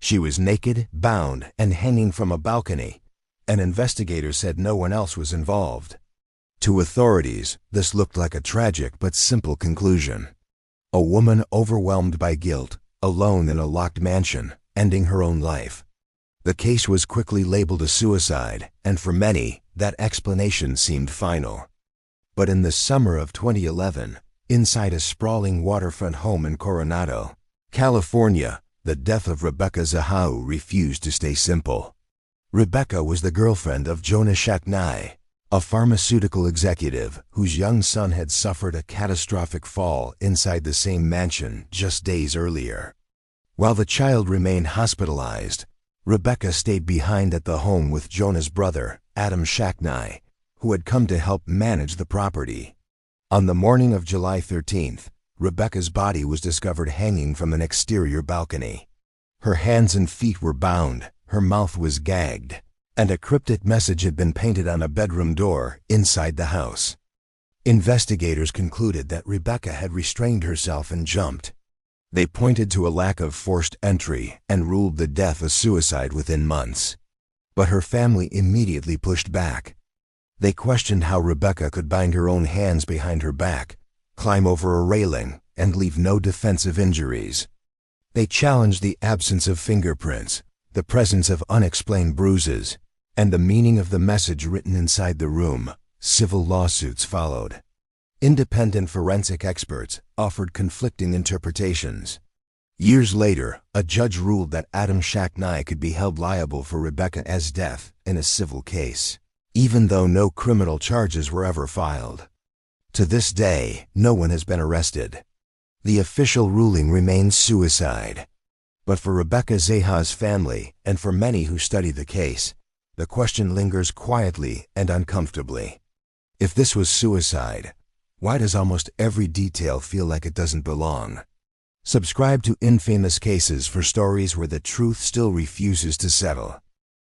She was naked, bound, and hanging from a balcony, and investigators said no one else was involved. To authorities, this looked like a tragic but simple conclusion. A woman overwhelmed by guilt, alone in a locked mansion, ending her own life. The case was quickly labeled a suicide, and for many, that explanation seemed final. But in the summer of 2011, inside a sprawling waterfront home in Coronado, California, the death of Rebecca Zahau refused to stay simple. Rebecca was the girlfriend of Jonah Shaknai, a pharmaceutical executive whose young son had suffered a catastrophic fall inside the same mansion just days earlier. While the child remained hospitalized, Rebecca stayed behind at the home with Jonah's brother, Adam Shaknai, who had come to help manage the property. On the morning of July 13th, Rebecca's body was discovered hanging from an exterior balcony. Her hands and feet were bound, her mouth was gagged, and a cryptic message had been painted on a bedroom door inside the house. Investigators concluded that Rebecca had restrained herself and jumped. They pointed to a lack of forced entry and ruled the death a suicide within months. But her family immediately pushed back. They questioned how Rebecca could bind her own hands behind her back, climb over a railing, and leave no defensive injuries. They challenged the absence of fingerprints, the presence of unexplained bruises, and the meaning of the message written inside the room. Civil lawsuits followed. Independent forensic experts offered conflicting interpretations. Years later, a judge ruled that Adam Shaknai could be held liable for Rebecca's death in a civil case, even though no criminal charges were ever filed. To this day, no one has been arrested. The official ruling remains suicide. But for Rebecca Zahau's family and for many who study the case, the question lingers quietly and uncomfortably. If this was suicide, why does almost every detail feel like it doesn't belong? Subscribe to InfamUS Cases for stories where the truth still refuses to settle.